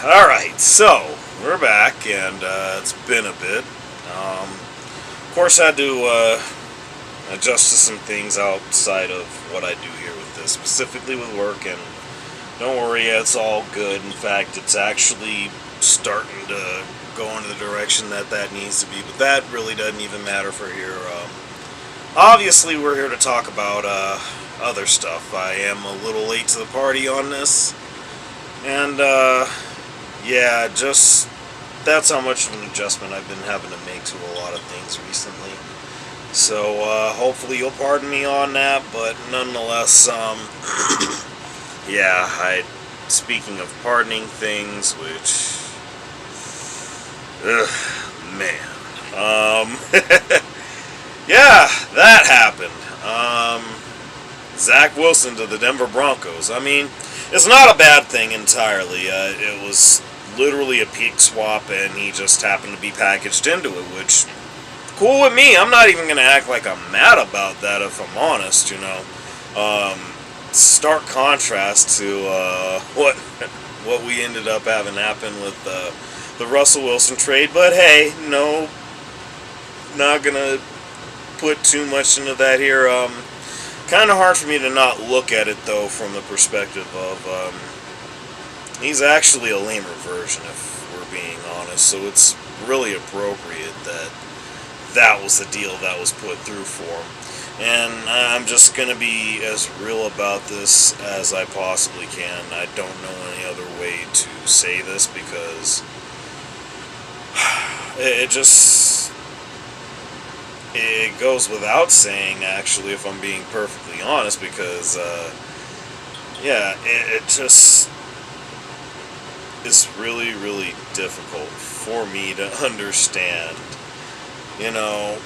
Alright, so we're back, and it's been a bit. Of course, I had to adjust to some things outside of what I do here with this, specifically with work, and don't worry, it's all good. In fact, it's actually starting to go in the direction that needs to be, but that really doesn't even matter for here. Obviously, we're here to talk about other stuff. I am a little late to the party on this, and yeah, just that's how much of an adjustment I've been having to make to a lot of things recently. So hopefully you'll pardon me on that, but nonetheless, yeah, speaking of pardoning things, which, man, yeah, that happened. Zach Wilson to the Denver Broncos. I mean, it's not a bad thing entirely. It was literally a peak swap, and he just happened to be packaged into it, which, cool with me. I'm not even going to act like I'm mad about that, if I'm honest, you know. Stark contrast to what we ended up having happen with the Russell Wilson trade, but hey, no, not going to put too much into that here. Kind of hard for me to not look at it, though, from the perspective of he's actually a lamer version, if we're being honest, so it's really appropriate that that was the deal that was put through for him. And I'm just going to be as real about this as I possibly can. I don't know any other way to say this, because it goes without saying, actually, if I'm being perfectly honest, because yeah, it just is really, really difficult for me to understand, you know,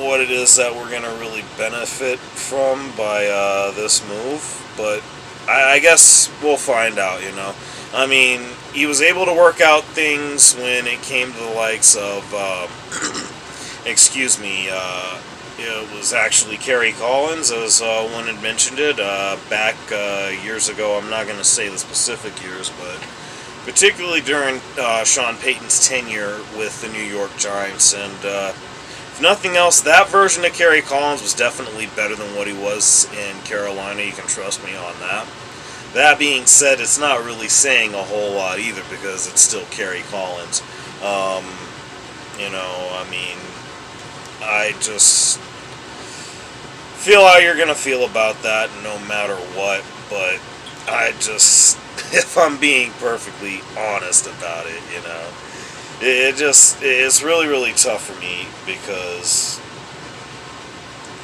what it is that we're going to really benefit from by this move. But I guess we'll find out, you know. I mean, he was able to work out things when it came to the likes of excuse me, it was actually Kerry Collins, as one had mentioned it back years ago. I'm not going to say the specific years, but particularly during Sean Payton's tenure with the New York Giants. And if nothing else, that version of Kerry Collins was definitely better than what he was in Carolina. You can trust me on that. That being said, it's not really saying a whole lot either, because it's still Kerry Collins. You know, I mean, I just feel how you're going to feel about that no matter what, but I just, if I'm being perfectly honest about it, you know, it's really, really tough for me, because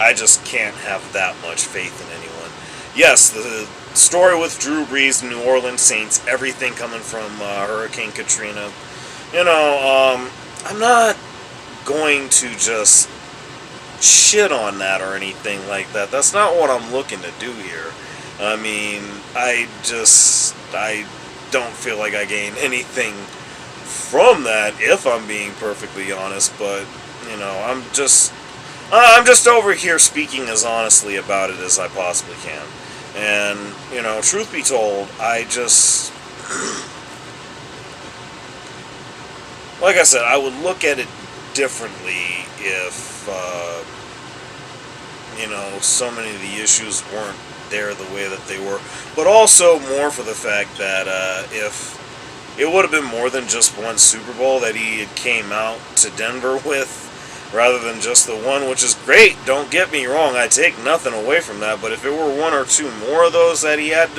I just can't have that much faith in anyone. Yes, the story with Drew Brees, the New Orleans Saints, everything coming from Hurricane Katrina, you know, I'm not going to just shit on that or anything like that. That's not what I'm looking to do here. I mean, I don't feel like I gain anything from that, if I'm being perfectly honest, but, you know, I'm just over here speaking as honestly about it as I possibly can. And, you know, truth be told, I just, like I said, I would look at it differently if, you know, so many of the issues weren't there the way that they were. But also more for the fact that if it would have been more than just one Super Bowl that he had came out to Denver with, rather than just the one, which is great, don't get me wrong, I take nothing away from that, but if it were one or two more of those that he had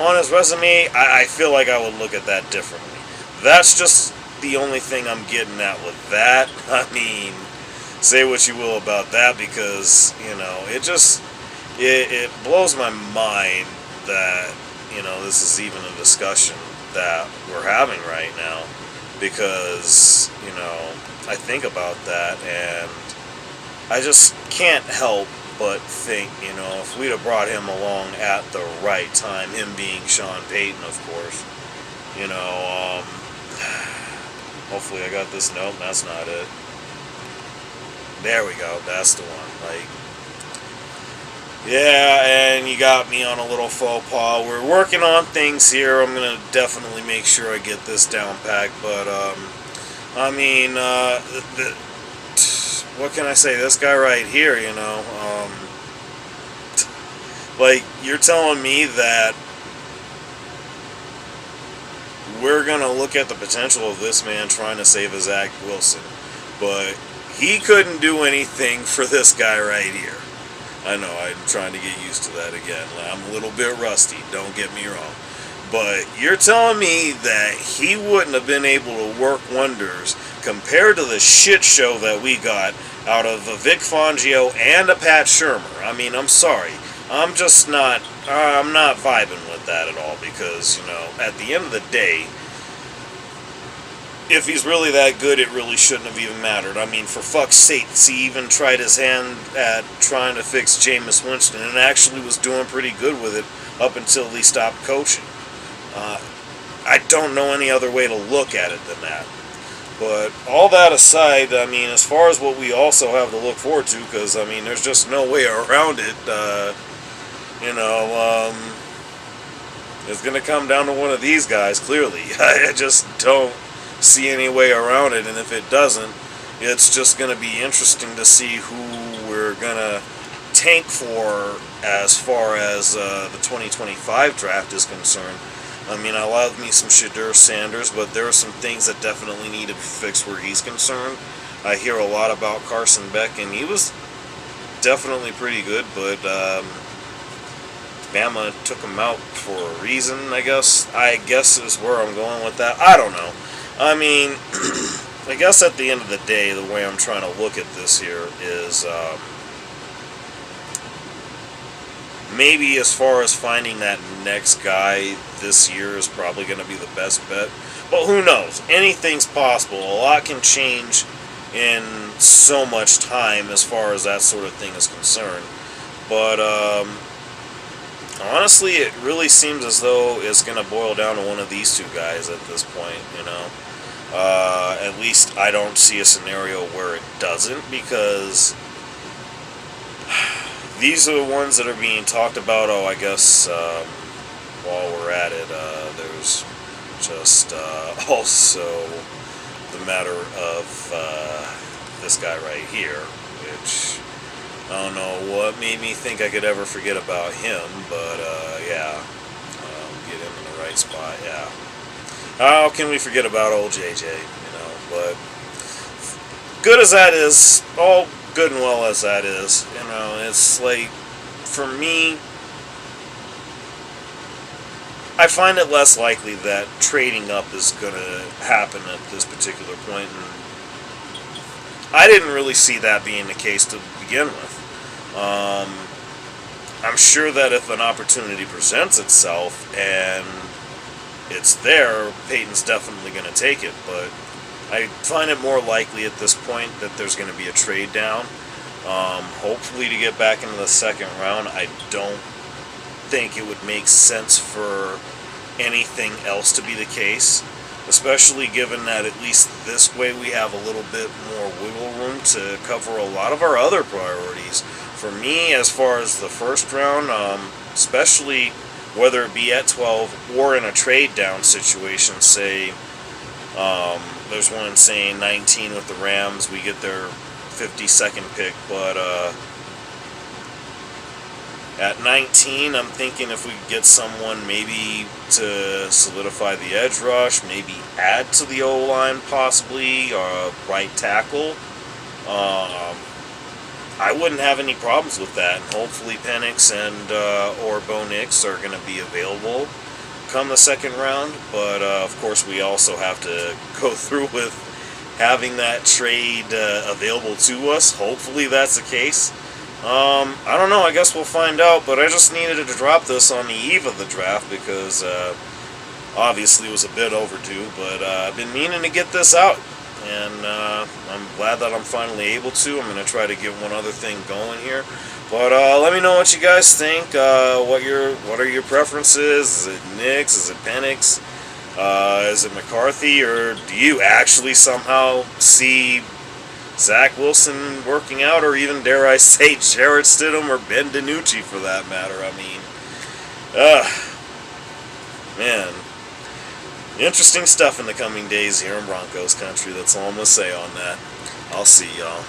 on his resume, I feel like I would look at that differently. That's just the only thing I'm getting at with that. I mean, say what you will about that, because, you know, it blows my mind that, you know, this is even a discussion that we're having right now, because, you know, I think about that, and I just can't help but think, you know, if we'd have brought him along at the right time, him being Sean Payton, of course, you know, hopefully I got this. Nope, that's not it. There we go, that's the one. Like, Yeah, and you got me on a little faux pas. We're working on things here. I'm gonna definitely make sure I get this down packed. But I mean, what can I say? This guy right here, like you're telling me that we're gonna look at the potential of this man trying to save his Zach Wilson, but he couldn't do anything for this guy right here. I know, I'm trying to get used to that again. I'm a little bit rusty, don't get me wrong. But you're telling me that he wouldn't have been able to work wonders compared to the shit show that we got out of a Vic Fangio and a Pat Shurmur. I mean, I'm sorry. I'm not vibing with that at all because, at the end of the day, if he's really that good, it really shouldn't have even mattered. I mean, for fuck's sake, he even tried his hand at trying to fix Jameis Winston and actually was doing pretty good with it up until he stopped coaching. I don't know any other way to look at it than that. But all that aside, I mean, as far as what we also have to look forward to, because, I mean, there's just no way around it, it's going to come down to one of these guys, clearly. I just don't see any way around it, and if it doesn't, it's just going to be interesting to see who we're going to tank for as far as the 2025 draft is concerned. I mean, I love me some Shadur Sanders, but there are some things that definitely need to be fixed where he's concerned. I hear a lot about Carson Beck, and he was definitely pretty good, but Bama took him out for a reason, I guess. I guess is where I'm going with that. I don't know. I mean, I guess at the end of the day, the way I'm trying to look at this here is maybe as far as finding that next guy this year is probably going to be the best bet. But who knows? Anything's possible. A lot can change in so much time as far as that sort of thing is concerned. But honestly, it really seems as though it's going to boil down to one of these two guys at this point, At least I don't see a scenario where it doesn't, because these are the ones that are being talked about. Oh, I guess while we're at it, there's just also the matter of this guy right here, which I don't know what made me think I could ever forget about him, but yeah, get him in the right spot, yeah. How can we forget about old JJ, but good as that is, all good and well as that is, it's like, for me, I find it less likely that trading up is going to happen at this particular point, and I didn't really see that being the case to begin with. I'm sure that if an opportunity presents itself and it's there, Peyton's definitely going to take it, but I find it more likely at this point that there's going to be a trade down, hopefully to get back into the second round. I don't think it would make sense for anything else to be the case, especially given that at least this way we have a little bit more wiggle room to cover a lot of our other priorities. For me, as far as the first round, especially whether it be at 12 or in a trade down situation, say there's one saying 19 with the Rams, we get their 52nd pick, but at 19, I'm thinking if we could get someone maybe to solidify the edge rush, maybe add to the O-line possibly, or right tackle, I wouldn't have any problems with that. And hopefully Penix and or Bo Nix are going to be available come the second round. But of course, we also have to go through with having that trade available to us. Hopefully that's the case. I don't know, I guess we'll find out, but I just needed to drop this on the eve of the draft because obviously it was a bit overdue, but I've been meaning to get this out, and I'm glad that I'm finally able to. I'm going to try to get one other thing going here, but let me know what you guys think. What are your preferences? Is it Nix? Is it Penix? Is it McCarthy? Or do you actually somehow see Zach Wilson working out, or even, dare I say, Jarrett Stidham or Ben DiNucci for that matter. I mean, man. Interesting stuff in the coming days here in Broncos country. That's all I'm going to say on that. I'll see y'all.